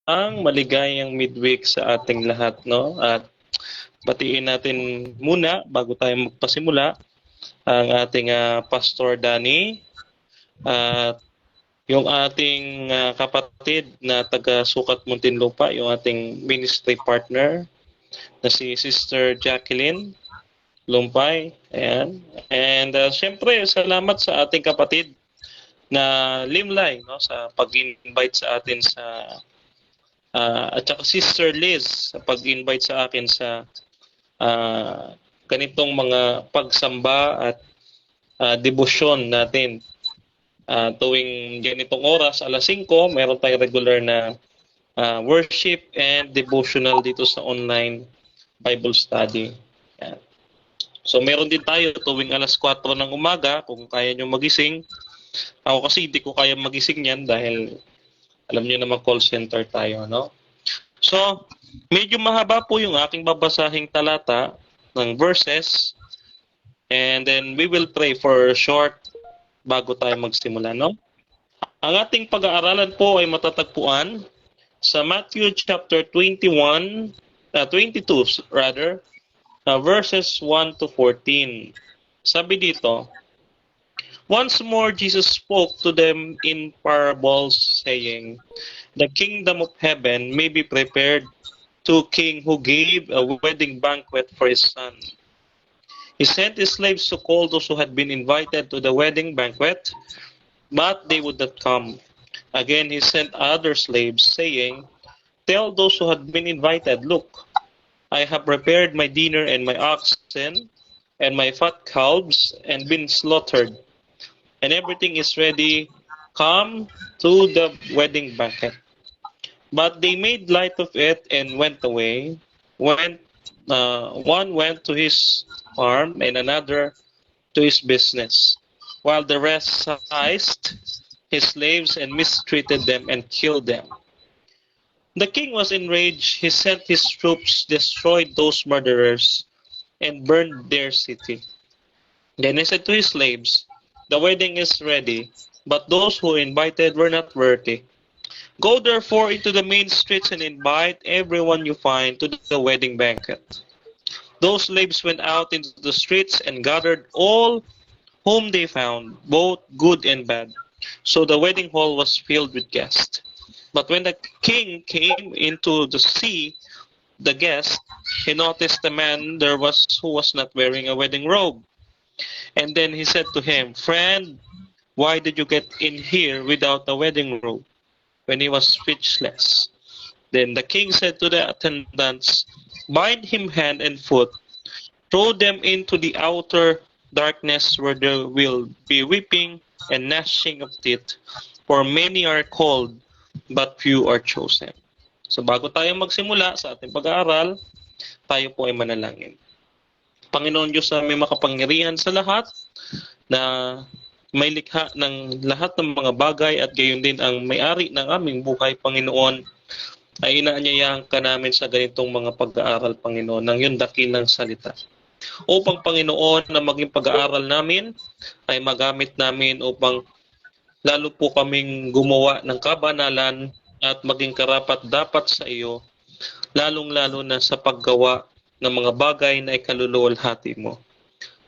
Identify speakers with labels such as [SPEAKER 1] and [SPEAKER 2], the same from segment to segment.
[SPEAKER 1] Ang maligayang midweek sa ating lahat, no? At batiin natin muna bago tayo magpasimula ang ating Pastor Danny at yung ating kapatid na taga Sukat Muntinlupa, yung ating ministry partner na si Sister Jacqueline Lumpay. Ayan. And syempre, salamat sa ating kapatid na Limlay, no, sa pag-invite sa atin sa at saka Sister Liz sa pag-invite sa akin sa ganitong mga pagsamba at debosyon natin. Tuwing ganitong oras, alas 5, meron tayong regular na worship and devotional dito sa online Bible study. Yan. So meron din tayo tuwing alas 4 ng umaga kung kaya nyo magising. Ako kasi hindi ko kaya magising yan dahil alam niyo naman call center tayo, no? So, medyo mahaba po yung aking babasahing talata ng verses and then we will pray for short bago tayo magsimula, no? Ang ating pag-aaralan po ay matatagpuan sa Matthew chapter 22 rather, verses 1 to 14. Sabi dito, once more Jesus spoke to them in parables, saying, the kingdom of heaven may be prepared to a king who gave a wedding banquet for his son. He sent his slaves to call those who had been invited to the wedding banquet, but they would not come. Again, he sent other slaves, saying, tell those who had been invited, look, I have prepared my dinner, and my oxen and my fat calves and been slaughtered, and everything is ready. Come to the wedding banquet. But they made light of it and went away. One went to his farm and another to his business, while the rest seized his slaves and mistreated them and killed them. The king was enraged. He sent his troops, destroyed those murderers, and burned their city. Then he said to his slaves, the wedding is ready, but those who invited were not worthy. Go therefore into the main streets and invite everyone you find to the wedding banquet. Those slaves went out into the streets and gathered all whom they found, both good and bad. So the wedding hall was filled with guests. But when the king came into the see the guests, he noticed a man there was who was not wearing a wedding robe. And then he said to him, friend, why did you get in here without a wedding robe? When he was speechless. Then the king said to the attendants, bind him hand and foot, throw them into the outer darkness where there will be weeping and gnashing of teeth, for many are called, but few are chosen. So bago tayo magsimula sa ating pag-aaral, tayo po ay manalangin. Panginoon Diyos na may makapangyarihan sa lahat, na may likha ng lahat ng mga bagay at gayon din ang may-ari ng aming buhay, Panginoon, ay inaanyayahan ka namin sa ganitong mga pag-aaral, Panginoon, ng iyong dakilang salita. Upang, Panginoon, na maging pag-aaral namin ay magamit namin upang lalo po kaming gumawa ng kabanalan at maging karapat-dapat sa iyo, lalong-lalo na sa paggawa ng mga bagay na ikaluluwalhati mo.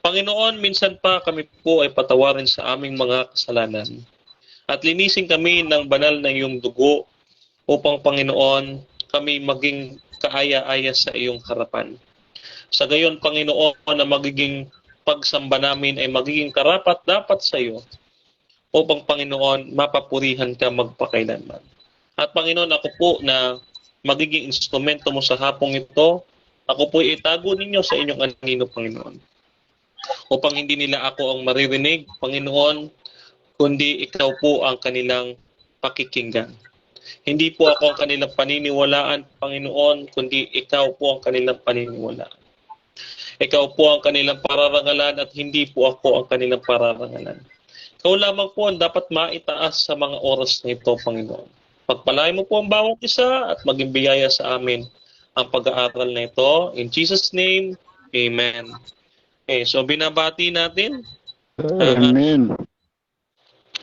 [SPEAKER 1] Panginoon, minsan pa kami po ay patawarin sa aming mga kasalanan. At linisin kami ng banal na iyong dugo upang, Panginoon, kami maging kaaya-aya sa iyong harapan. Sa gayon, Panginoon, na magiging pagsamba namin ay magiging karapat-dapat sa iyo upang, Panginoon, mapapurihan ka magpakailanman. At Panginoon, ako po na magiging instrumento mo sa hapong ito, ako po itago ninyo sa inyong anino, Panginoon. Upang hindi nila ako ang maririnig, Panginoon, kundi ikaw po ang kanilang pakikinggan. Hindi po ako ang kanilang paniniwalaan, Panginoon, kundi ikaw po ang kanilang paniniwalaan. Ikaw po ang kanilang pararangalan at hindi po ako ang kanilang pararangalan. Ikaw lamang po ang dapat maitaas sa mga oras na ito, Panginoon. Pagpalain mo po ang bawat isa at maging biyaya sa amin ang pag-aaral na ito. In Jesus' name, Amen. Okay, so binabati natin
[SPEAKER 2] Amen.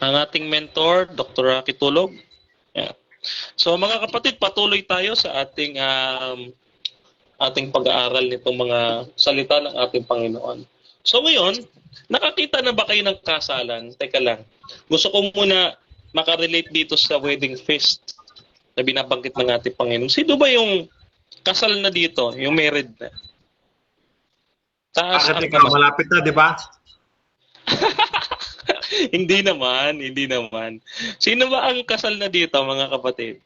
[SPEAKER 1] ang ating mentor, Dr. Rocky Tulog. Yeah. So mga kapatid, patuloy tayo sa ating pag-aaral nitong mga salita ng ating Panginoon. So ngayon, nakakita na ba kayo ng kasalan? Teka lang. Gusto ko muna makarelate dito sa wedding feast na binabanggit ng ating Panginoon. Sino ba yung kasal na dito? Yung married na? Taas ang kamay.
[SPEAKER 2] Malapit na, di ba?
[SPEAKER 1] Hindi naman. Sino ba ang kasal na dito, mga kapatid?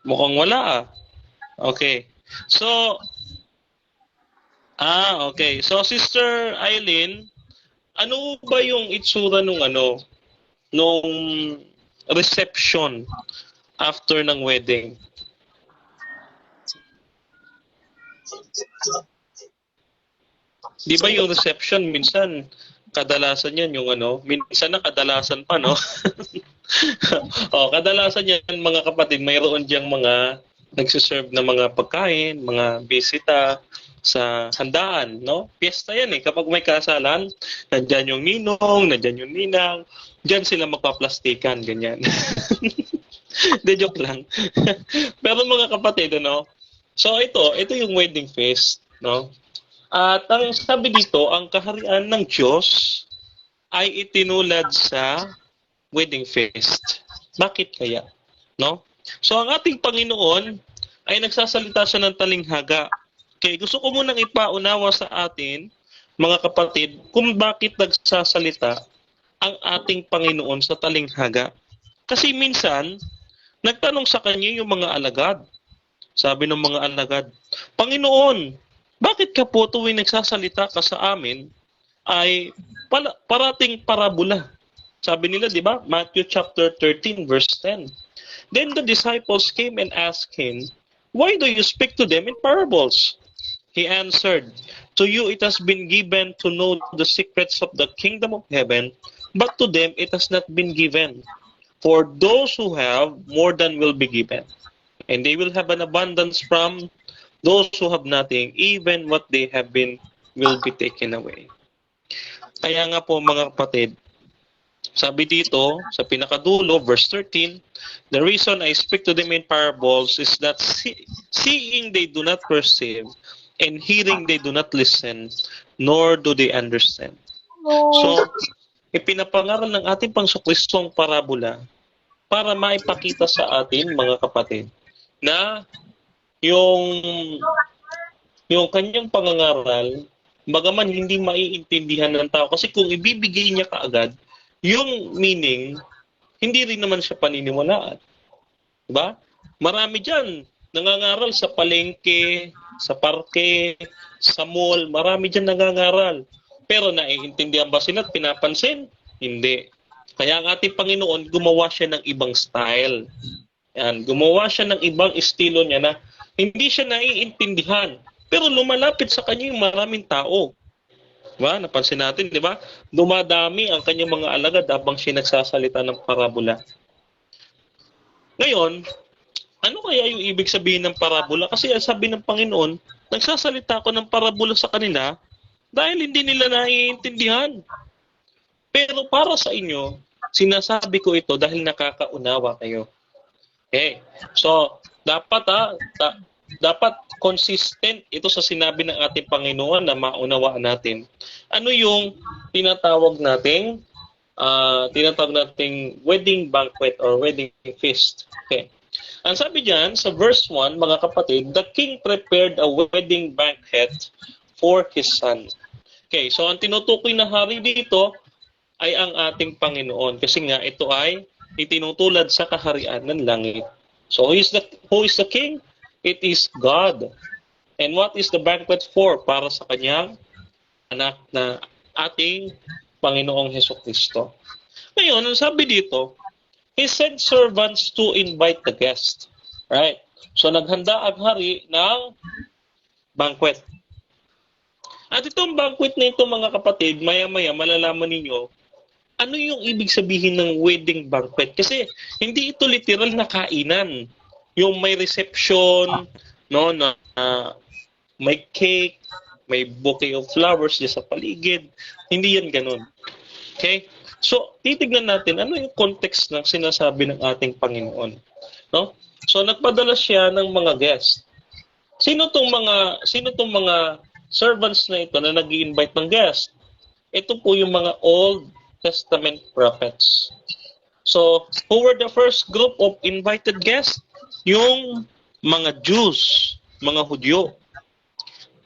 [SPEAKER 1] Mukhang wala ah. Okay. So, okay. So, Sister Eileen, ano ba yung itsura nung reception after ng wedding? Di ba yung reception, minsan, kadalasan yan yung minsan na kadalasan pa, no? Kadalasan yan, mga kapatid, mayroon diyang mga nagsiserve na mga pagkain, mga bisita sa handaan, no? Piyesta yan eh. Kapag may kasalan, nandyan yung ninong, nandyan yung ninang, dyan sila magpaplastikan, ganyan. De joke lang. Pero mga kapatid, so ito yung wedding feast, no? At ang sabi dito, ang kaharian ng Diyos ay itinulad sa wedding feast. Bakit kaya? No? So ang ating Panginoon ay nagsasalita siya ng talinghaga. Okay, gusto ko munang ipaunawa sa atin, mga kapatid, kung bakit nagsasalita ang ating Panginoon sa talinghaga. Kasi minsan, nagtanong sa kanya yung mga alagad. Sabi ng mga alagad, Panginoon, bakit ka po tuwing nagsasalita ka sa amin ay parating parabola? Sabi nila, di ba? Matthew chapter 13 verse 10. Then the disciples came and asked him, why do you speak to them in parables? He answered, to you it has been given to know the secrets of the kingdom of heaven, but to them it has not been given. For those who have, more than will be given. And they will have an abundance from those who have nothing, even what they have been will be taken away. Kaya nga po mga kapatid, sabi dito sa pinakadulo, verse 13, the reason I speak to them in parables is that seeing they do not perceive, and hearing they do not listen, nor do they understand. So, ipinapangaral ng ating Pangsokristong parabola para maipakita sa atin, mga kapatid, na yung kanyang pangangaral, bagaman hindi maiintindihan ng tao, kasi kung ibibigay niya kaagad, yung meaning, hindi rin naman siya paniniwalaan. Diba? Marami dyan, nangangaral sa palengke, sa parke, sa mall, marami dyan nangangaral. Pero naiintindihan ba sila at pinapansin? Hindi. Kaya ang ating Panginoon, gumawa siya ng ibang style. Yan, gumawa siya ng ibang estilo niya na hindi siya naiintindihan. Pero lumalapit sa kanya yung maraming tao. Diba? Napansin natin, di ba? Dumadami ang kanyang mga alagad habang siya nagsasalita ng parabola. Ngayon, ano kaya yung ibig sabihin ng parabola? Kasi sabi ng Panginoon, nagsasalita ako ng parabola sa kanila dahil hindi nila naiintindihan. Pero para sa inyo, sinasabi ko ito dahil nakakaunawa kayo. Okay. So, dapat consistent ito sa sinabi ng ating Panginoon na maunawaan natin. Ano yung tinatawag nating wedding banquet or wedding feast? Okay. Ang sabi diyan sa verse 1, mga kapatid, the king prepared a wedding banquet for his son. Okay, so ang tinutukoy na hari dito ay ang ating Panginoon kasi nga ito ay itinutulad sa kaharian ng langit. So who is the king? It is God. And what is the banquet for? Para sa kanyang anak na ating Panginoong Hesukristo. Ngayon, ang sabi dito, He sent servants to invite the guest. Right? So naghanda ang hari ng banquet. At itong banquet na ito, mga kapatid, maya-maya malalaman ninyo ano yung ibig sabihin ng wedding banquet. Kasi hindi ito literal na kainan. Yung may reception, no, na may cake, may bouquet of flowers diyan sa paligid. Hindi yan ganun. Okay? So, titignan natin ano yung context ng sinasabi ng ating Panginoon, no? So, nagpadala siya ng mga guest. Sino tong mga servants na ito na nag-i-invite ng guest? Ito po yung mga Old Testament prophets. So, who were the first group of invited guests? Yung mga Jews, mga Hudyo.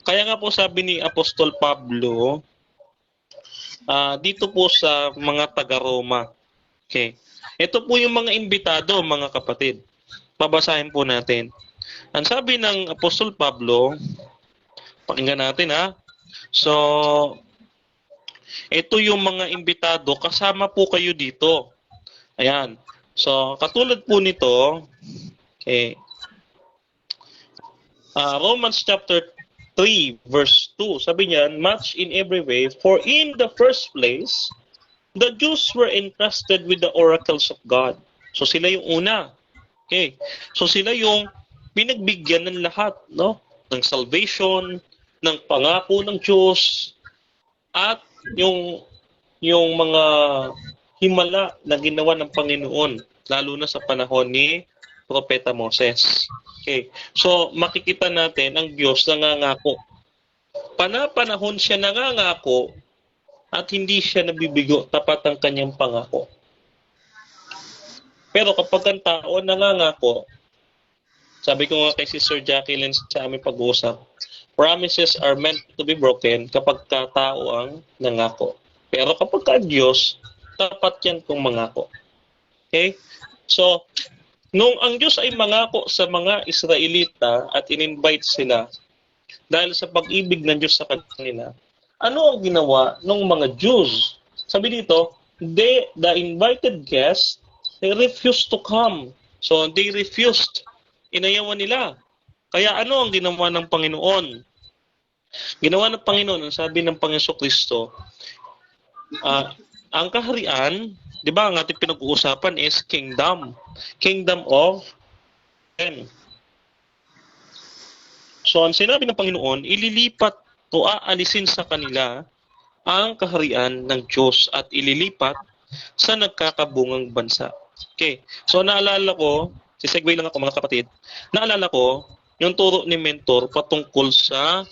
[SPEAKER 1] Kaya nga po sabi ni Apostol Pablo, dito po sa mga taga-Roma. Okay. Ito po yung mga imbitado, mga kapatid. Babasahin po natin. Ang sabi ng Apostol Pablo, pakinggan natin ha. So, ito yung mga imbitado, kasama po kayo dito. Ayan. So, katulad po nito, okay, Romans chapter 3 verse 2, sabi niyan, much in every way, for in the first place, the Jews were entrusted with the oracles of God. So sila yung una. Okay. So sila yung pinagbigyan ng lahat, no? Ng salvation, ng pangako ng Diyos, at yung mga himala na ginawa ng Panginoon, lalo na sa panahon ni Propeta Moses. Okay. So, makikita natin ang Diyos nangangako. Panahon siya nangangako at hindi siya nabibigo, tapat ang kanyang pangako. Pero kapag ang tao nangangako, sabi ko nga kay Sister Jacqueline sa aming pag-uusap, promises are meant to be broken kapag tao ang nangako. Pero kapag ka Diyos, tapat yan kung mangako. Okay? So, nung ang Diyos ay mangako sa mga Israelita at in-invite sila dahil sa pag-ibig ng Diyos sa kanila, ano ang ginawa ng mga Jews? Sabi dito, the invited guests, they refused to come. So, they refused. Inayawan nila. Kaya ano ang ginawa ng Panginoon? Ginawa ng Panginoon, ang sabi ng Panginoon Kristo, ang kaharian, di ba, ang ating pinag-uusapan is kingdom. Kingdom of heaven. So, ang sinabi ng Panginoon, ililipat o aalisin sa kanila ang kaharian ng Diyos at ililipat sa nagkakabungang bansa. Okay. So, naalala ko, sisegue lang ako mga kapatid, naalala ko yung turo ni Mentor patungkol sa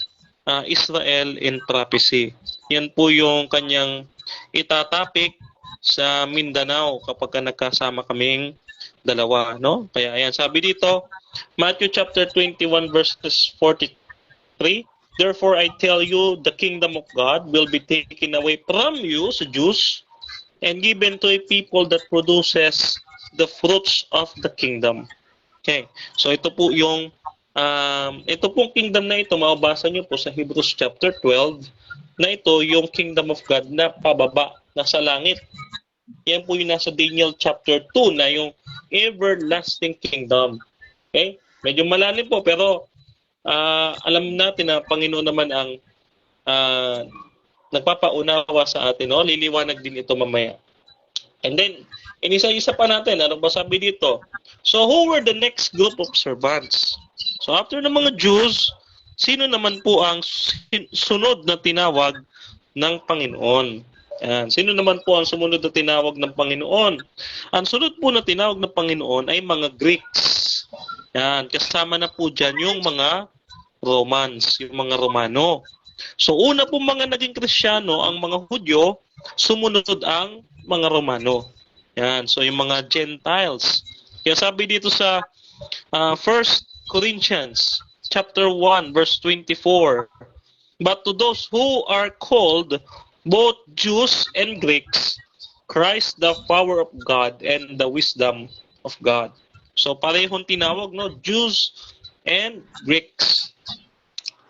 [SPEAKER 1] Israel in Prophecy. Yan po yung kanyang itatapik sa Mindanao kapag nagkasama kaming dalawa, no? Kaya ayan, sabi dito, Matthew chapter 21 verses 43, therefore I tell you, the kingdom of God will be taken away from you, sa Jews, and given to a people that produces the fruits of the kingdom. Okay, so ito po yung ito pong kingdom na ito, mababasa nyo po sa Hebrews chapter 12, na ito yung kingdom of God na pababa, nasa langit. Yan po yung nasa Daniel chapter 2 na yung everlasting kingdom. Okay? Medyo malalim po, pero alam natin na Panginoon naman ang nagpapaunawa sa atin. No? Liliwanag din ito mamaya. And then, inisa-isa pa natin, ano ba sabi dito? So, who were the next group of servants? So, after ng mga Jews, sino naman po ang sunod na tinawag ng Panginoon? Yan. Sino naman po ang sumunod na tinawag ng Panginoon? Ang sunod po na tinawag ng Panginoon ay mga Greeks. Yan. Kasama na po dyan yung mga Romans, yung mga Romano. So, una po mga naging Kristiyano, ang mga Hudyo, sumunod ang mga Romano. Yan. So, yung mga Gentiles. Kaya sabi dito sa 1 Corinthians chapter 1 verse 24, but to those who are called, both Jews and Greeks, Christ the power of God and the wisdom of God. So parehong tinawag, no, Jews and Greeks.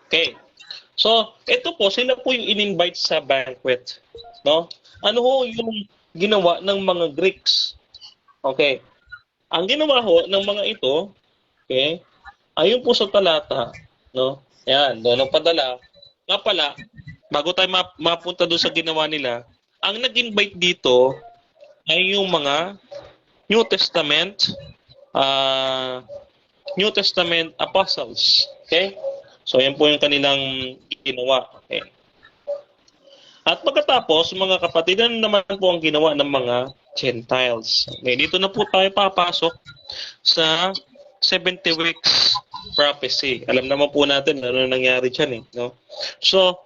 [SPEAKER 1] Okay. So ito po, sila po yung in-invite sa banquet, no? Ano ho yung ginawa ng mga Greeks? Okay. Ang ginawa ho ng mga ito, okay, ayon po sa talata, no? Ayan, doon ang padala. Nga pala, bago tayo mapunta doon sa ginawa nila, ang nag-invite dito ay yung mga New Testament apostles. Okay? So, yan po yung kanilang ginawa. Okay? At pagkatapos, mga kapatid, ano naman po ang ginawa ng mga Gentiles? Okay, dito na po tayo papasok sa 70 weeks prophecy. Alam naman po natin ano nangyari dyan, no? So,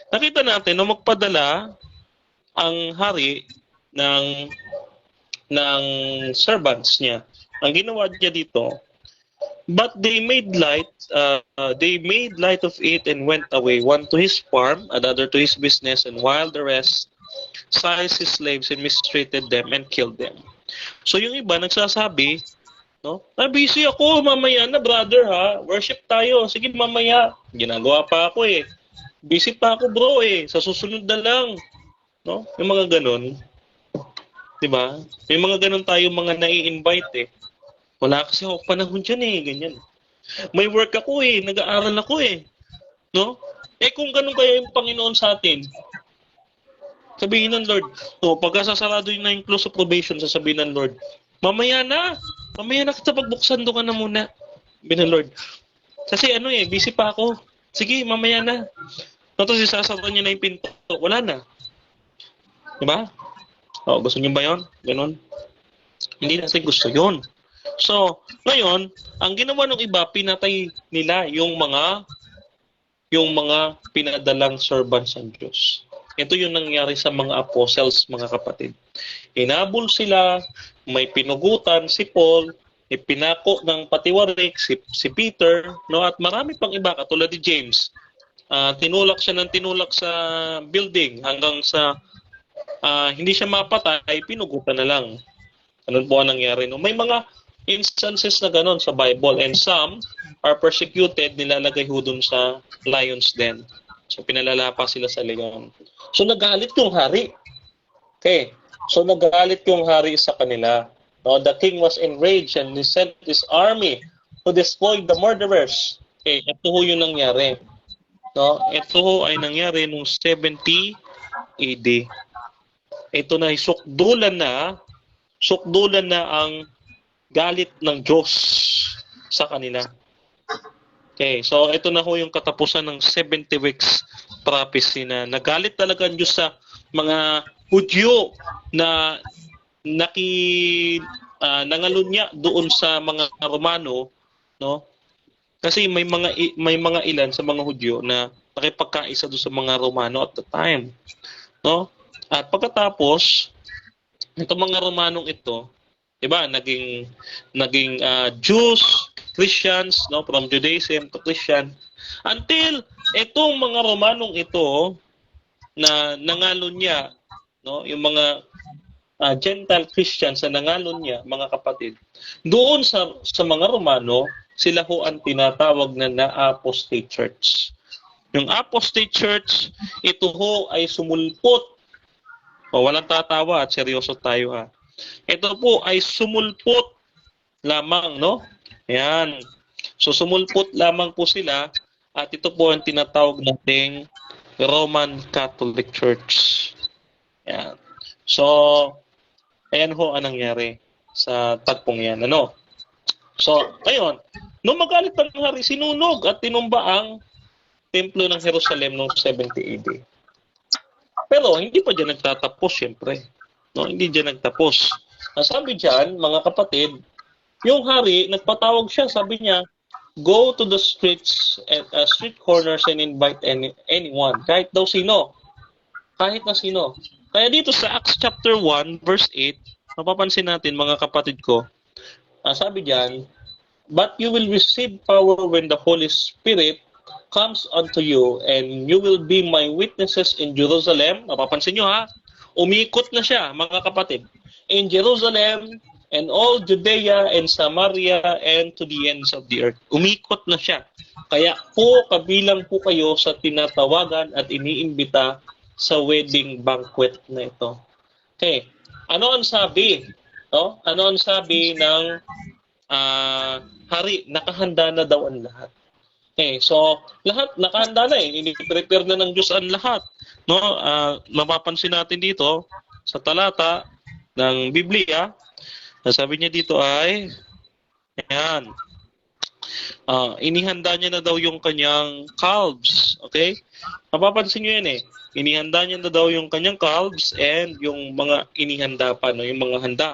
[SPEAKER 1] nakita natin na magpadala ang hari ng servants niya. Ang ginawa niya dito, but they made light of it and went away, one to his farm, another to his business, and while the rest seized his slaves and mistreated them and killed them. So yung iba nagsasabi, no? Busy ako, mamaya na brother ha. Worship tayo. Sige mamaya. Ginagawa pa ako eh. Busy pa ako bro eh. Sa susunod na lang. No? Yung mga ganun. 'Di ba? May mga ganun tayo mga nai-invite eh. Wala kasi ako panahon dyan eh, ganyan. May work ako eh, nag-aaral ako eh. No? Kung ganun kaya yung Panginoon sa atin, sabihin ng Lord, pagka sasarado yun na yung close of probation, sasabihin ng Lord, mamaya na kita pagbuksan doon ka na muna. Sabihin ng Lord. Kasi busy pa ako. Sige, mamaya na. Tapos isasara niya na yung pinto. Wala na. Diba? Gusto niyo ba yun? Ganun. Hindi natin gusto yun. So, ngayon, ang ginawa ng iba, pinatay nila yung mga pinadalang servants ng Diyos. Ito yung nangyari sa mga apostles, mga kapatid. Inabol sila, may pinugutan si Paul, ipinako ng patiwarik si Peter, no, at marami pang iba katulad ni James. Tinulak siya ng tinulak sa building hanggang sa hindi siya mapatay, pinugutan na lang. Ano po ang nangyari? No? May mga instances na ganon sa Bible, and some are persecuted, nilalagay ho dun sa lion's den. So pinalala pa sila sa leon. So nagalit yung hari. Okay. So nagalit yung hari sa kanila. No, the king was enraged and he sent his army to destroy the murderers. Okay, ito ho yung nangyari. No, ito ho ay nangyari nung 70 AD. Ito na sukdulan na ang galit ng Diyos sa kanila. Okay, so ito na ho yung katapusan ng 70 weeks prophecy na nagalit talaga ang Diyos sa mga Hudyo na nangalunya doon sa mga Romano, no? Kasi may mga ilan sa mga Hudyo na nakipagkaisa doon sa mga Romano at the time, no? At pagkatapos itong mga Romanong ito, diba, naging Jews, Christians, no, from Judaism to Christian, until itong mga Romanong ito na nangalon niya, no, yung mga Gentile Christians na nangalon niya, mga kapatid, doon sa mga Romano, sila ho ang tinatawag na apostate church. Yung apostate church, ito ho ay sumulpot. Walang tatawa at seryoso tayo ha. Ito po ay sumulpot lamang, no? Ayan. So sumulpot lamang po sila at ito po ang tinatawag nating Roman Catholic Church. Ayan. So, ayan ho ang nangyari sa tagpong yan. Ano? So, ayun. Nung magalit ang hari, sinunog at tinumba ang templo ng Jerusalem noong 70 AD. Pero hindi pa dyan nagtatapos, syempre. No, hindi dyan nagtapos. Sabi dyan, mga kapatid, yung hari, nagpatawag siya, sabi niya, go to the streets and street corners and invite anyone. Kahit daw sino. Kahit na sino. Kaya dito sa Acts chapter 1, verse 8, mapapansin natin, mga kapatid ko, sabi dyan, but you will receive power when the Holy Spirit comes unto you, and you will be my witnesses in Jerusalem. Mapapansin nyo ha, umikot na siya, mga kapatid. In Jerusalem, and all Judea and Samaria, and to the ends of the earth. Umikot na siya. Kaya po, kabilang po kayo sa tinatawagan at iniimbita sa wedding banquet na ito. Okay. Ano ang sabi? No? Ano ang sabi ng hari? Nakahanda na daw ang lahat. Okay, so lahat nakahanda na eh. Ini-prepare na ng Diyos ang lahat. No? Mapapansin natin dito sa talata ng Biblia, sabi niya dito ay ayan. Inihanda niya na daw yung kanyang calves. Okay? Mapapansin niyo yan eh. Inihanda niya na daw yung kanyang calves and yung mga inihanda pa, no? Yung mga handa.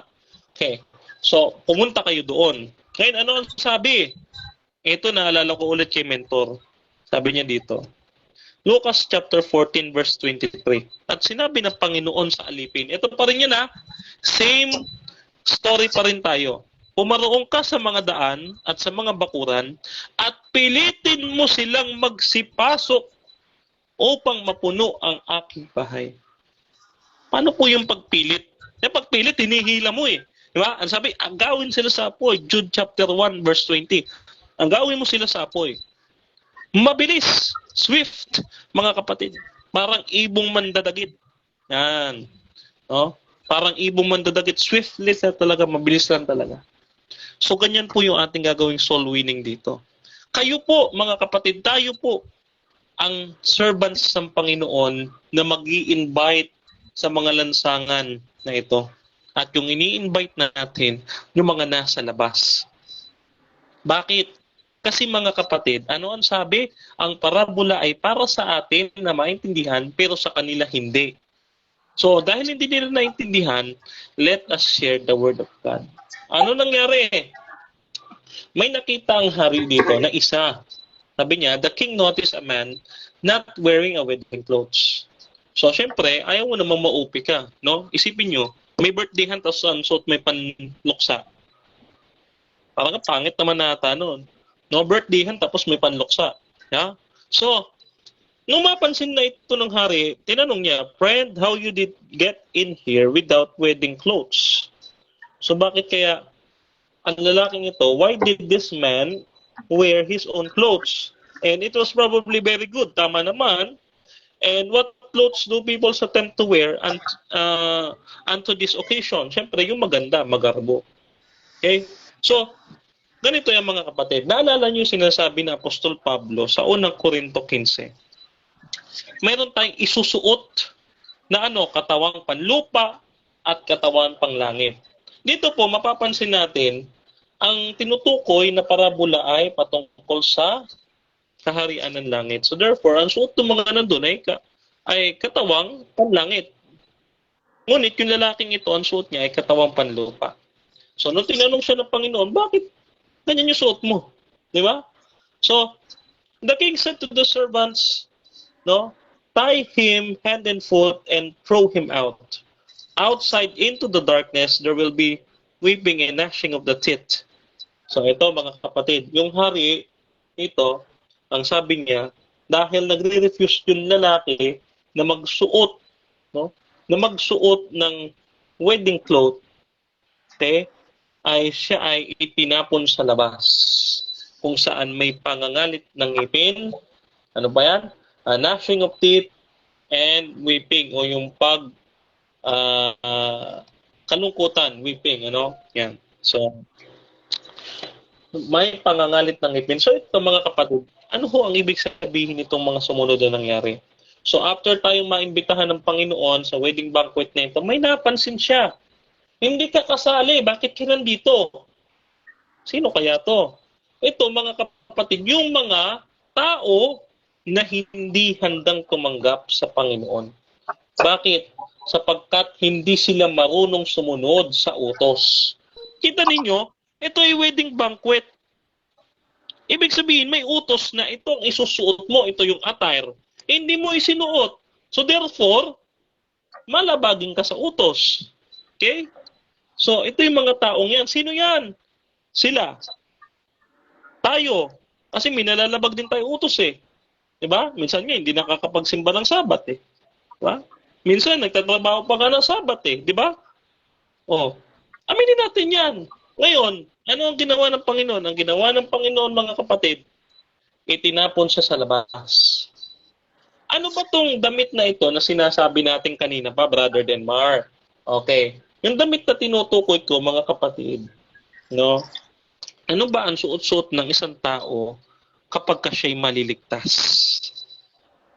[SPEAKER 1] Okay. So, pumunta kayo doon. Ngayon, ano ang sabi? Ito, naalala ko ulit kay Mentor. Sabi niya dito, Lucas chapter 14 verse 23. At sinabi ng Panginoon sa alipin, ito pa rin yan ha, same story pa rin tayo. Pumaroon ka sa mga daan at sa mga bakuran at pilitin mo silang magsipasok upang mapuno ang aking bahay. Paano po yung pagpilit? Yung pagpilit, hinihila mo eh. Diba? Ang sabi, agawin sila sa apoy. Jude chapter 1 verse 20. Agawin mo sila sa apoy. Mabilis, swift, mga kapatid. Parang ibong mandadagit. Yan. No? Parang ibong mandadagit. Swiftly talaga, mabilis lang talaga. So, ganyan po yung ating gagawing soul winning dito. Kayo po, mga kapatid, tayo po, ang servants ng Panginoon na mag-i-invite sa mga lansangan na ito. At yung ini-invite natin, yung mga nasa labas. Bakit? Kasi mga kapatid, ano ang sabi? Ang parabola ay para sa atin na maintindihan, pero sa kanila hindi. So, dahil hindi nila naintindihan, let us share the word of God. Ano nangyari? May nakita ang hari dito na isa. Sabi niya, the king noticed a man not wearing a wedding clothes. So, syempre, ayaw mo namang maupi ka. No? Isipin nyo, may birthdayhan tapos ang suot may panluksa. Parang pangit naman nata noon. No, birthdayhan tapos may panluksa. Yeah? So, nung mapansin na ito ng hari, tinanong niya, friend, how you did get in here without wedding clothes? So, bakit kaya ang lalaking ito, why did this man wear his own clothes? And it was probably very good. Tama naman. And what clothes do people attempt to wear unto this occasion? Siyempre, yung maganda, magarbo. Okay? So, ganito yung mga kapatid. Naalala niyo yung sinasabi ng Apostol Pablo sa unang Korinto 15. Mayroon tayong isusuot na katawang panlupa at katawang panglangit. Dito po, mapapansin natin, ang tinutukoy na parabola ay patungkol sa kaharian ng langit. So therefore, ang suot ng mga nandun ay katawang panlangit. Ngunit yung lalaking ito, ang suot niya ay katawang panlupa. So nung tinanong siya ng Panginoon, bakit ganyan yung suot mo? Di ba? So, the king said to the servants, no, tie him hand and foot and throw him out. Outside into the darkness, there will be weeping and gnashing of the teeth. So ito mga kapatid, yung hari ito, ang sabi niya, dahil nagre-refuse yung lalaki na magsuot, no, na magsuot ng wedding cloth, ay siya ay itinapon sa labas, kung saan may pangangalit ng ngipin, ano ba yan? Gnashing of teeth and weeping, o yung kalungkutan, weeping, yan. So, may pangangalit ng ngipin. So, ito mga kapatid, ano ho ang ibig sabihin nitong mga sumunod na nangyari? So, after tayong maimbitahan ng Panginoon sa wedding banquet na ito, may napansin siya. Hindi ka kasali. Bakit ka nandito? Sino kaya to? Ito, mga kapatid, yung mga tao na hindi handang tumanggap sa Panginoon. Bakit? Sapagkat hindi sila marunong sumunod sa utos. Kita ninyo, ito ay wedding banquet. Ibig sabihin, may utos na itong isusuot mo, ito yung attire, hindi mo isinuot. So therefore, malabagin ka sa utos. Okay? So ito yung mga taong yan. Sino yan? Sila. Tayo. Kasi minalalabag din tayo utos eh. Diba? Minsan nga, hindi nakakapagsimba ng Sabat eh. Diba? Minsan, nagtatrabaho pa ka ng Sabat eh. Diba? Oh. Aminin natin yan. Ngayon, ano ang ginawa ng Panginoon? Ang ginawa ng Panginoon, mga kapatid, itinapon siya sa labas. Ano ba tong damit na ito na sinasabi natin kanina pa, Brother Denmar? Okay. Yung damit na tinutukoy ko, mga kapatid, no? Ano ba ang suot-suot ng isang tao kapag ka siya'y maliligtas?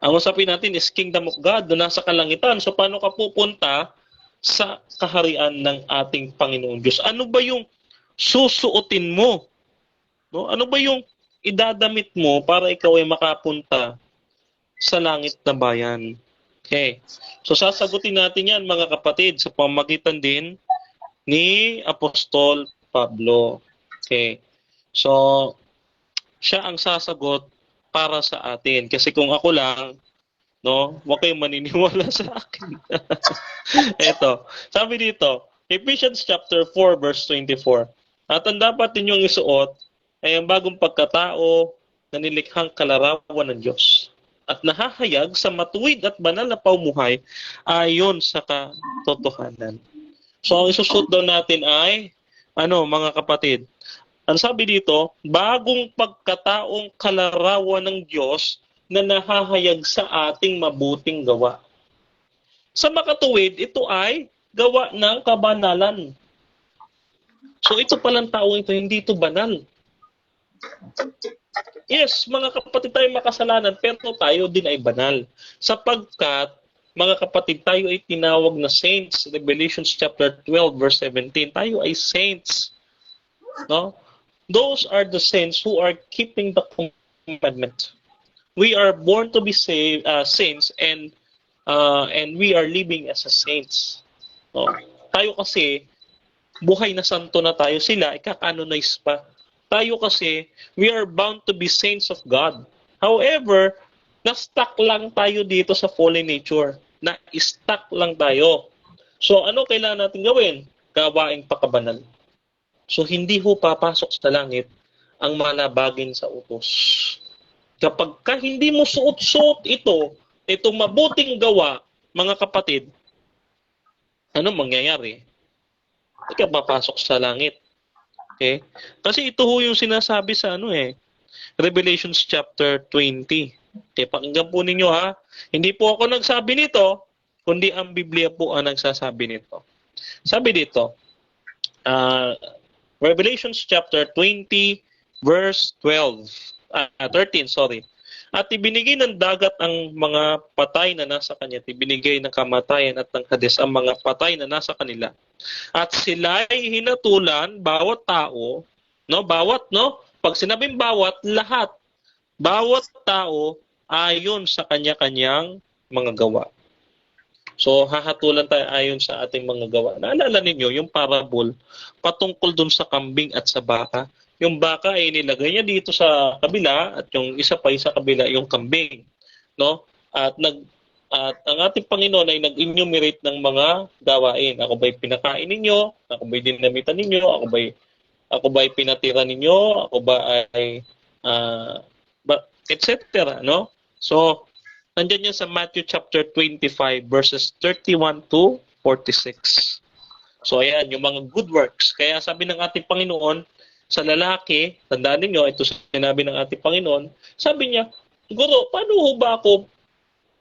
[SPEAKER 1] Ang usapin natin is Kingdom of God, na nasa kalangitan. So, paano ka pupunta sa kaharian ng ating Panginoon Diyos? Ano ba yung susuotin mo? No? Ano ba yung idadamit mo para ikaw ay makapunta sa langit na bayan? Okay. So sasagutin natin yan mga kapatid sa pamamagitan din ni Apostol Pablo. Okay. So siya ang sasagot para sa atin. Kasi kung ako lang, no, huwag kayong maniniwala sa akin. Eto, sabi dito, Ephesians chapter 4 verse 24. At ang dapat ninyong isuot ay ang bagong pagkatao na nilikhang kalarawan ng Diyos at nahahayag sa matuwid at banal na pamumuhay ayon sa katotohanan. So ang isusuot daw natin ay mga kapatid? Ang sabi dito, bagong pagkataong kalarawan ng Diyos na nahahayag sa ating mabuting gawa. Sa makatuwid, ito ay gawa ng kabanalan. So ito palang taong ito, hindi ito banal. Yes, mga kapatid, tayo makasalanan, pero tayo din ay banal. Sapagkat, mga kapatid, tayo ay tinawag na saints. Revelation chapter 12 verse 17, tayo ay saints. No? Those are the saints who are keeping the commandment. We are born to be saints and we are living as a saints. No? Tayo kasi, buhay na santo na tayo, sila, ika-canonize pa. Tayo kasi, we are bound to be saints of God. However, na-stuck lang tayo dito sa fallen nature. Na-stuck lang tayo. So, ano kailangan natin gawin? Gawaing pakabanal. So, hindi ho papasok sa langit ang malabagin sa utos. Kapag ka hindi mo suot-suot itong mabuting gawa, mga kapatid, ano mangyayari? Hindi ka papasok sa langit. Okay? Kasi ito ho yung sinasabi sa Revelation chapter 20. Okay, pakinggan po ninyo ha. Hindi po ako nagsabi nito, kundi ang Biblia po ang nagsasabi nito. Sabi dito, Revelation chapter 20 verse 13, sorry. At ibinigay ng dagat ang mga patay na nasa kanya. Ibinigay ng kamatayan at ng Hades ang mga patay na nasa kanila. At sila ay hinatulan, bawat tao, pag sinabing bawat, lahat, bawat tao ayon sa kanya-kanyang mga gawa. So, hahatulan tayo ayon sa ating mga gawa. Naalala ninyo, yung parable, patungkol dun sa kambing at sa baka. Yung baka ay nilagay niya dito sa kabila at yung isa pa sa kabila yung kambing, no? At ang ating Panginoon ay nag-enumerate ng mga gawain. Ako ba'y pinakain ninyo? Ako ba'y dinamitan ninyo? Ako ba'y pinatira ninyo? Ako ba ay etc., no? So, nandiyan yan sa Matthew chapter 25 verses 31 to 46. So ayan, yung mga good works. Kaya sabi ng ating Panginoon, sa lalaki, tandaan ninyo, ito sinabi ng ating Panginoon, sabi niya, Guro, paano ho ba ako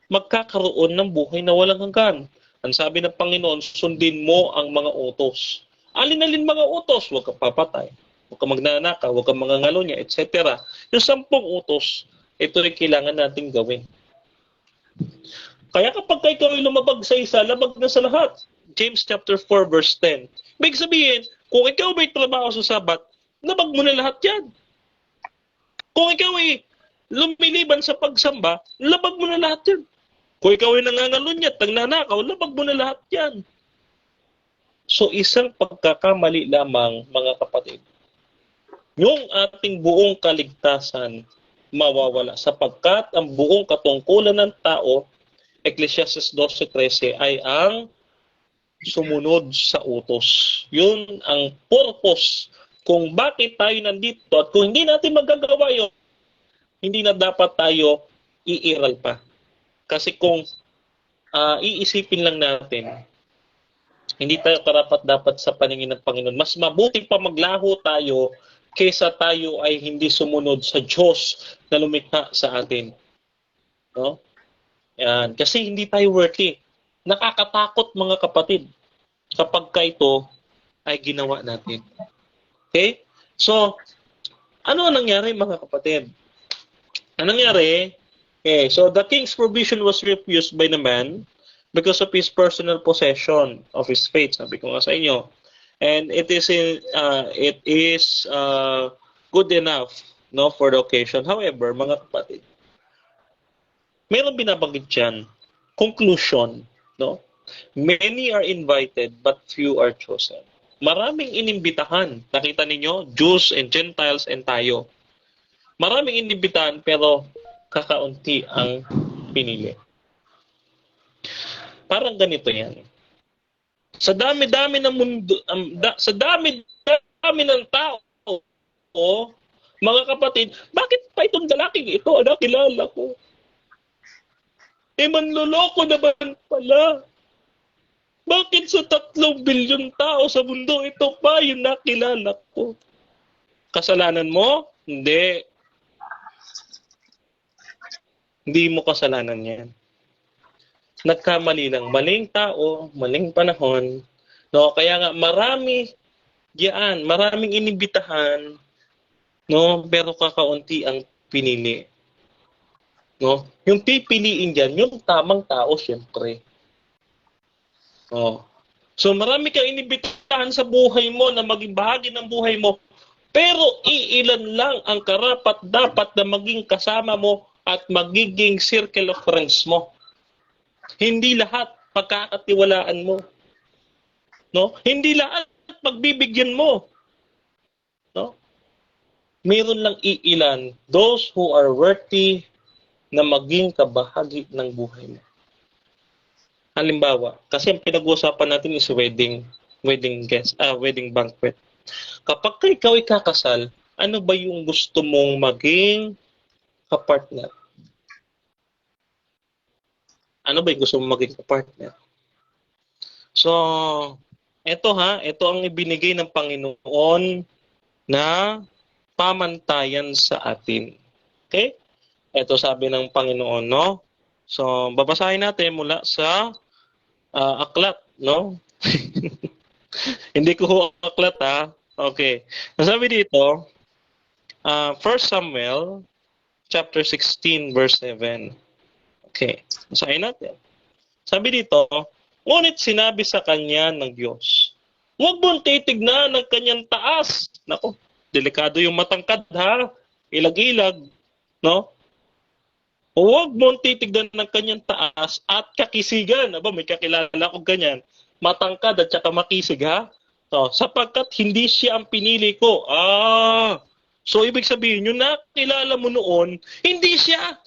[SPEAKER 1] magkakaroon ng buhay na walang hanggan? Ang sabi ng Panginoon, sundin mo ang mga utos. Alin-alin mga utos? Huwag kang papatay, huwag kang magnanakaw, huwag kang mangangalonya, etc. Yung 10 utos, ito ay kailangan nating gawin. Kaya kapag ikaw ay lumabag sa isa, labag na sa lahat. James chapter 4 verse 10. Ibig sabihin, kung ikaw may trabaho sa Sabat, labag mo na lahat yan. Kung ikaw ay lumiliban sa pagsamba, labag mo na lahat yan. Kung ikaw ay nangangalunyat, nagnanakaw, labag mo na lahat yan. So isang pagkakamali lamang, mga kapatid, yung ating buong kaligtasan mawawala sapagkat ang buong katungkulan ng tao, Ecclesiastes 12:13, ay ang sumunod sa utos. Yun ang purpose kung bakit tayo nandito, at kung hindi natin magagawa yun, hindi na dapat tayo iiral pa. Kasi kung iisipin lang natin, hindi tayo karapat-dapat sa paningin ng Panginoon. Mas mabuti pa maglaho tayo kaysa tayo ay hindi sumunod sa Diyos na lumikha sa atin. No? Yan. Kasi hindi tayo worthy. Nakakatakot, mga kapatid, kapag ito ay ginawa natin. Okay? So, ano ang nangyari, mga kapatid? Ang nangyari, so the king's provision was refused by the man because of his personal possession of his faith. Sabi ko nga sa inyo. And it is good enough, no, for the occasion. However, mga kapatid, mayroong binabanggit dyan. Conclusion, no? Many are invited but few are chosen. Maraming inimbitahan. Nakita ninyo, Jews and Gentiles and tayo. Maraming inimbitahan pero kakaunti ang pinili. Parang ganito yan. Sa dami-dami ng mundo, sa dami-dami ng tao, mga kapatid, bakit pa itong lalaking ito, kilala ko? Manloloko naman pala. Bakit sa 3 bilyon tao sa mundo, ito pa yung nakilala ko? Kasalanan mo? Hindi. Hindi mo kasalanan yan. Nagkamali lang. Maling tao, maling panahon. No? Kaya nga marami diyan, maraming inibitahan, no? Pero kakaunti ang pinili. No? Yung pipiliin diyan, yung tamang tao syempre. Oh. So marami kang inibitahan sa buhay mo na maging bahagi ng buhay mo. Pero iilan lang ang karapat-dapat na maging kasama mo at magiging circle of friends mo. Hindi lahat pagkakatiwalaan mo. No? Hindi lahat pagbibigyan mo. No? Mayroon lang iilan, those who are worthy na maging kabahagi ng buhay mo. Halimbawa, kasi ang pinag-uusapan natin is wedding banquet. Kapag ikaw ay kakasal, ano ba yung gusto mong maging kapartner? Ano ba yung gusto mong maging kapartner? So, ito ang ibinigay ng Panginoon na pamantayan sa atin. Okay? Ito sabi ng Panginoon, no? So, babasahin natin mula sa aklat, no? Hindi ko aklat, ha? Okay. Sabi dito, 1 Samuel chapter 16 verse 7. Okay. Basahin natin. Sabi dito, ngunit sinabi sa kanya ng Diyos, huwag mong titignan ng kanyang taas. Nako, delikado yung matangkad, ha? Ilag-ilag, no? Huwag mong titignan ng kanyang taas at kakisigan. Aba, may kakilala ko ganyan. Matangkad at saka makisig, ha? So, sapagkat hindi siya ang pinili ko. So ibig sabihin, yung nakilala mo noon, hindi siya.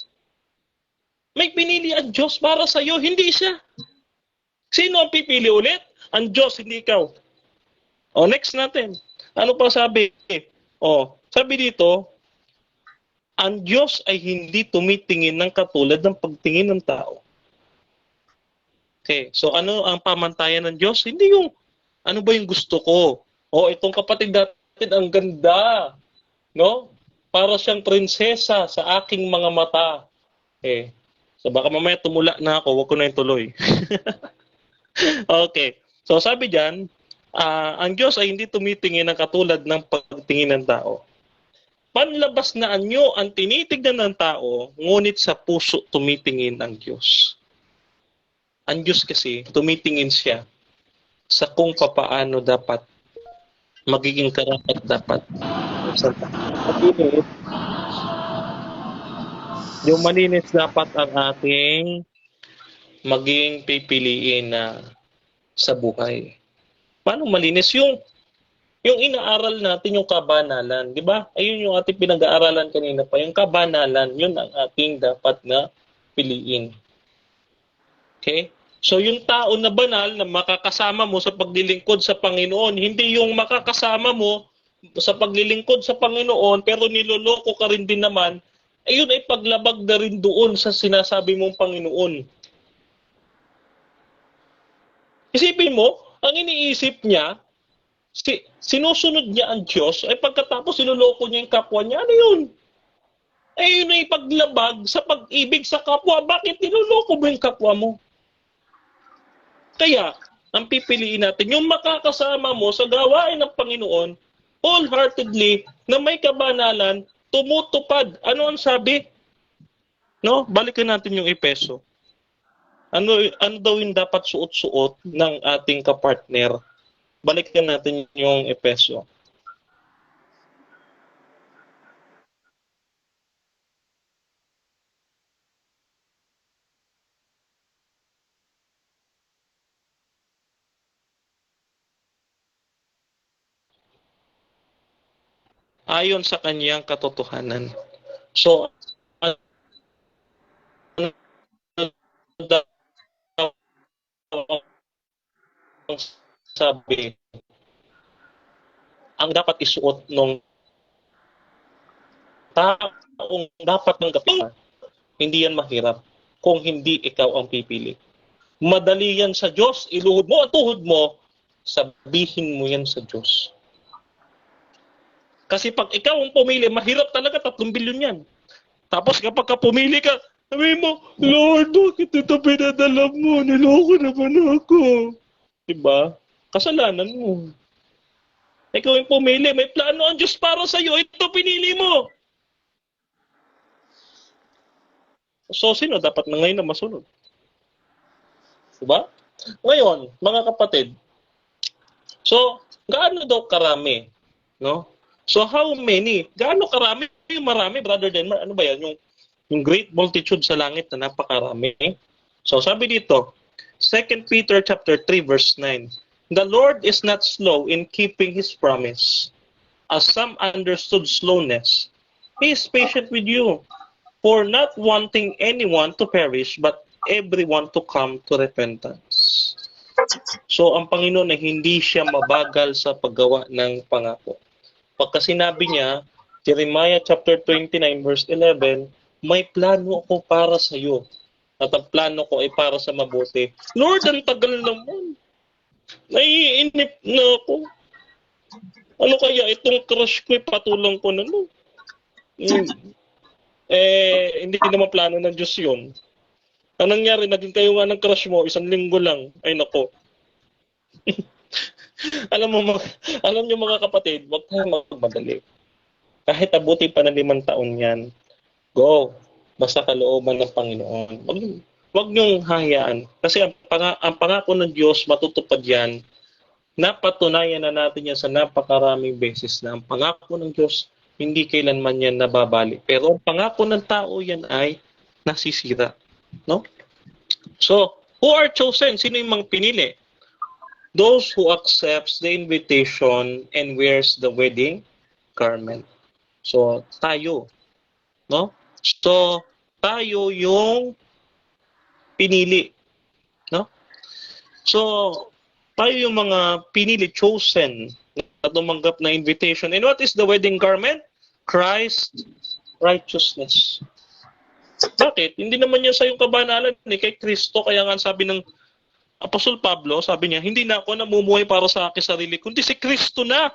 [SPEAKER 1] May pinili ang Diyos para sa iyo, hindi siya. Sino ang pipili ulit? Ang Diyos, hindi ikaw. Next natin. Ano pa sabi? Sabi dito, ang Diyos ay hindi tumitingin ng katulad ng pagtingin ng tao. Okay, so ano ang pamantayan ng Diyos? Hindi yung, ano ba yung gusto ko? Itong kapatid natin, ang ganda. No? Para siyang prinsesa sa aking mga mata. So baka mamaya tumula na ako, wag ko na yung tuloy. Okay, so sabi diyan, ang Diyos ay hindi tumitingin ng katulad ng pagtingin ng tao. Panlabas na anyo ang tinitignan ng tao, ngunit sa puso tumitingin ang Diyos. Ang Diyos kasi, tumitingin siya sa kung papaano dapat magiging karapat-dapat. Yung malinis dapat ang ating maging pipiliin na sa buhay. Paano malinis? Yung inaaral natin yung kabanalan, di ba? Ayun yung ating pinag-aaralan kanina pa, yung kabanalan, yun ang ating dapat na piliin. Okay? So yung tao na banal na makakasama mo sa paglilingkod sa Panginoon, hindi yung makakasama mo sa paglilingkod sa Panginoon pero niloloko ka rin din naman, ayun ay paglabag na rin doon sa sinasabi mong Panginoon. Isipin mo, ang iniisip niya, sinusunod niya ang Diyos, ay pagkatapos sinuloko niya yung kapwa niya, ano yun? Yun ay paglabag sa pag-ibig sa kapwa. Bakit niloloko mo yung kapwa mo? Kaya, ang pipiliin natin, yung makakasama mo sa gawain ng Panginoon, wholeheartedly, na may kabanalan, tumutupad. Ano ang sabi? No? Balikan natin yung Epeso. Ano daw yung dapat suot-suot ng ating kapartner? Balikan natin yung Epeso. ayon sa kanyang katotohanan. So, ano daw ang sabi, ang dapat isuot ng taong dapat tanggapin, hindi yan mahirap kung hindi ikaw ang pipili. Madali yan sa Diyos, iluhod mo ang tuhod mo, sabihin mo yan sa Diyos. Kasi pag ikaw ang pumili, mahirap talaga, 3 bilyon yan. Tapos kapag ka pumili ka, sabi mo, Lord, bakit ito pinadala mo? Niloko naman ako. Diba? Kasalanan mo. Ikaw yung pumili, may plano ang Diyos para sa'yo, ito pinili mo. So, sino dapat na ngayon na masunod? Diba? Ngayon, mga kapatid, so, gaano daw karami? No? So, how many? Gaano karami? Yung marami, Brother Denmark, ano ba yan? Yung great multitude sa langit na napakarami. So, sabi dito, 2 Peter chapter 3, verse 9, the Lord is not slow in keeping His promise, as some understood slowness. He is patient with you, for not wanting anyone to perish, but everyone to come to repentance. So, ang Panginoon ay hindi siya mabagal sa paggawa ng pangako. Pagka sinabi niya, Jeremiah chapter 29, verse 11, may plano ako para sa iyo. At ang plano ko ay para sa mabuti. Lord, ang tagal naman. Naiinip na ako. Ano kaya itong crush ko, patulang ko na no? Hindi naman plano ng Diyos yun. Ang nangyari, naging kayo nga ng crush mo, 1 linggo lang. Ay nako. alam niyo mga kapatid, huwag tayong magmadali. Kahit abuti pa ng 5 taon yan, go. Basta kalooban ng Panginoon. Huwag niyong hayaan. Kasi ang pangako ng Diyos, matutupad yan. Napatunayan na natin yan sa napakaraming beses na ang pangako ng Diyos, hindi kailanman yan nababalik. Pero ang pangako ng tao yan ay nasisira. No? So, who are chosen? Sino yung mga pinili? Those who accepts the invitation and wears the wedding garment. So, tayo. No? So, tayo yung pinili. No? So, tayo yung mga pinili, chosen, na tumanggap na invitation. And what is the wedding garment? Christ righteousness. Bakit? Hindi naman yan sa yung kabanalan, kay Kristo. Kaya nga sabi ng Apostol Pablo, sabi niya, hindi na ako namumuhay para sa akin sarili, kundi si Kristo na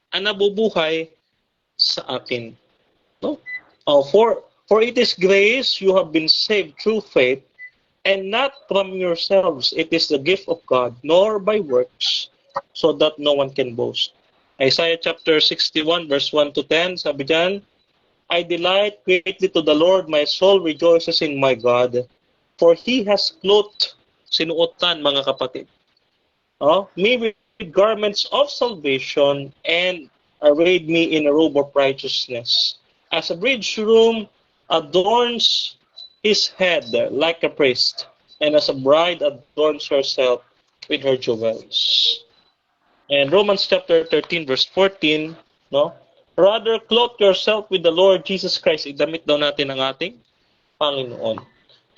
[SPEAKER 1] ang nabubuhay sa akin. No? For it is grace you have been saved through faith, and not from yourselves. It is the gift of God, nor by works, so that no one can boast. Isaiah chapter 61, verse 1 to 10, sabi diyan, I delight greatly to the Lord, my soul rejoices in my God, for He has clothed, sinuotan mga kapatid, me with garments of salvation, and arrayed me in a robe of righteousness. As a bridegroom adorns his head like a priest, and as a bride adorns herself with her jewels. And Romans chapter 13, verse 14, no? Rather, clothe yourself with the Lord Jesus Christ. Idamit daw natin ang ating Panginoon.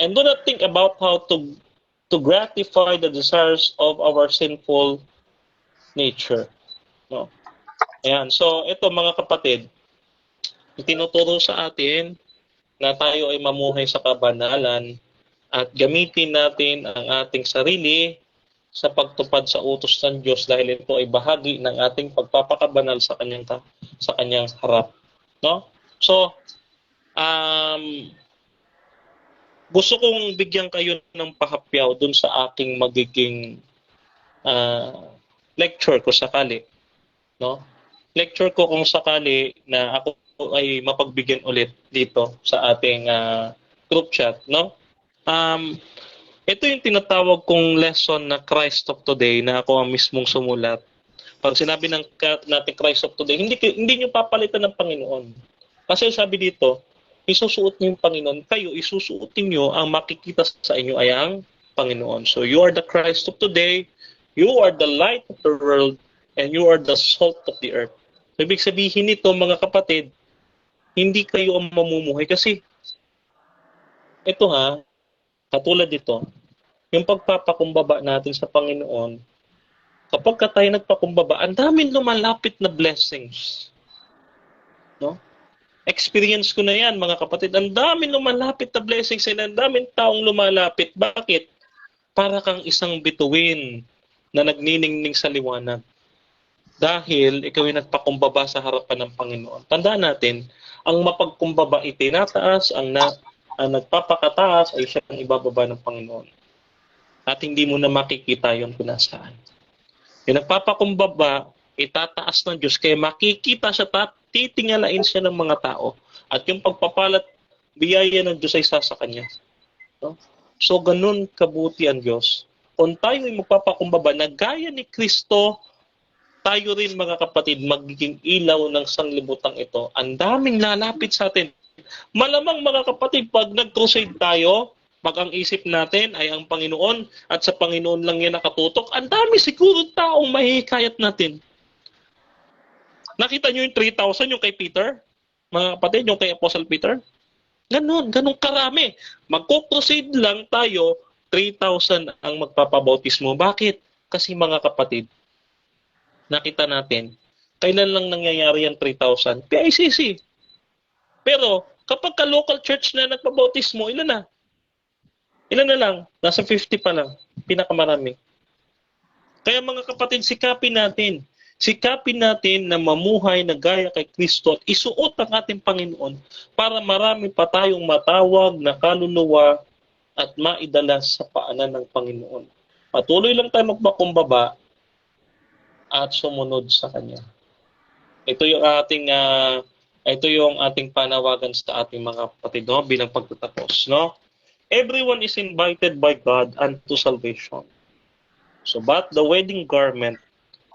[SPEAKER 1] And do not think about how to gratify the desires of our sinful nature. No? Ayan. So, ito mga kapatid, tinuturo sa atin na tayo ay mamuhay sa kabanalan at gamitin natin ang ating sarili sa pagtupad sa utos ng Diyos dahil ito ay bahagi ng ating pagpapakabanal sa kanyang harap. No? So, gusto kong bigyan kayo ng pahapyaw dun sa aking magiging lecture ko sakali. No? Lecture ko kung sakali na ako ay mapagbigyan ulit dito sa ating group chat, no? Ito yung tinatawag kong lesson na Christ of Today na ako ang mismong sumulat. Pag sinabi natin Christ of Today, hindi niyo papalitan ng Panginoon. Kasi sabi dito, isusuot niyo yung Panginoon, kayo isusuotin niyo ang makikita sa inyo ay ang Panginoon. So you are the Christ of today, you are the light of the world, and you are the salt of the earth. Ibig sabihin nito, mga kapatid, hindi kayo ang mamumuhay kasi ito katulad dito, yung pagpapakumbaba natin sa Panginoon, kapag tayo nagpakumbaba, ang daming lumalapit na blessings. No? Experience ko na yan, mga kapatid. Ang daming lumalapit na blessings and ang daming taong lumalapit. Bakit? Para kang isang bituin na nagniningning sa liwanag. Dahil ikaw ay nagpakumbaba sa harapan ng Panginoon. Tandaan natin, ang mapagkumbaba ay tinataas, ang nagpapakataas ay siya ang ibababa ng Panginoon. At hindi mo na makikita yun kung nasaan. Yung nagpapakumbaba, itataas ng Diyos, kaya makikita siya, titingalain siya ng mga tao. At yung pagpapalat, biyaya ng Diyos ay sasa kanya. No? So, ganun kabuti ang Diyos. Kung tayo ay magpapakumbaba na gaya ni Kristo, tayo rin mga kapatid, magiging ilaw ng sanglibutang ito. Ang daming lalapit sa atin. Malamang mga kapatid, pag nag-crusade tayo, pag ang isip natin ay ang Panginoon at sa Panginoon lang yan nakatutok, ang dami siguro taong mahihikayat natin. Nakita nyo yung 3,000 yung kay Peter? Mga kapatid, yung kay Apostle Peter? Ganun karami. Magko-crusade lang tayo, 3,000 ang magpapabautismo. Bakit? Kasi mga kapatid, nakita natin, kailan lang nangyayari yung 3,000? PICC. Pero, kapag ka-local church na nagpabautismo, ilan na? Ilan na lang? Nasa 50 pa lang. Pinakamarami. Kaya mga kapatid, sikapin natin na mamuhay na gaya kay Kristo at isuot ang ating Panginoon para marami pa tayong matawag na kaluluwa at maidala sa paanan ng Panginoon. Patuloy lang tayo magpakumbaba at sumunod sa Kanya. Ito yung ating panawagan sa ating mga kapatid, no? Bilang pagtatapos, no? Everyone is invited by God unto salvation. So, but the wedding garment,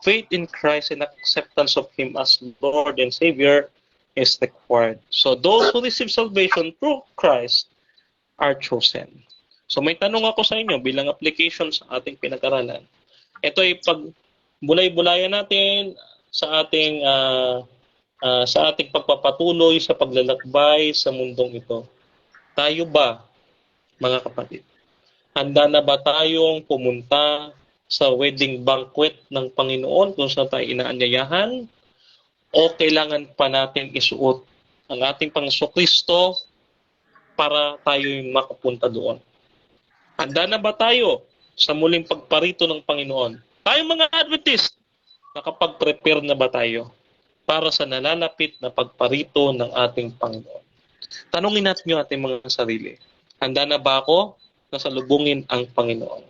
[SPEAKER 1] faith in Christ and acceptance of Him as Lord and Savior is required. So, those who receive salvation through Christ are chosen. So, may tanong ako sa inyo bilang application sa ating pinag-aralan. Ito ay bulay-bulayan natin sa ating pagpapatuloy sa paglalakbay sa mundong ito. Tayo ba, mga kapatid, handa na ba tayong pumunta sa wedding banquet ng Panginoon kung saan tayo inaanyayahan? O kailangan pa natin isuot ang ating Panginoon para tayo makapunta doon? Handa na ba tayo sa muling pagparito ng Panginoon? Tayong mga Adventist, nakapag-prepare na ba tayo para sa nalalapit na pagparito ng ating Panginoon? Tanungin natin yung ating mga sarili. Handa na ba ako na salubungin ang Panginoon?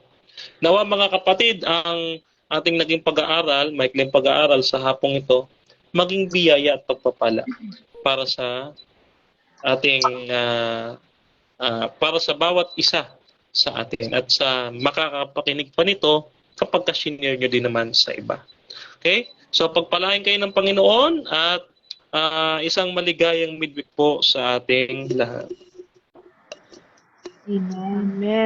[SPEAKER 1] Nawa mga kapatid, ang ating naging pag-aaral, maikling pag-aaral sa hapong ito, maging biyaya at pagpapala para sa ating para sa bawat isa sa atin at sa makakapakinig pa nito kapag ka-share nyo din naman sa iba. Okay? So pagpalain kayo ng Panginoon at isang maligayang midweek po sa ating lahat.
[SPEAKER 2] Amen.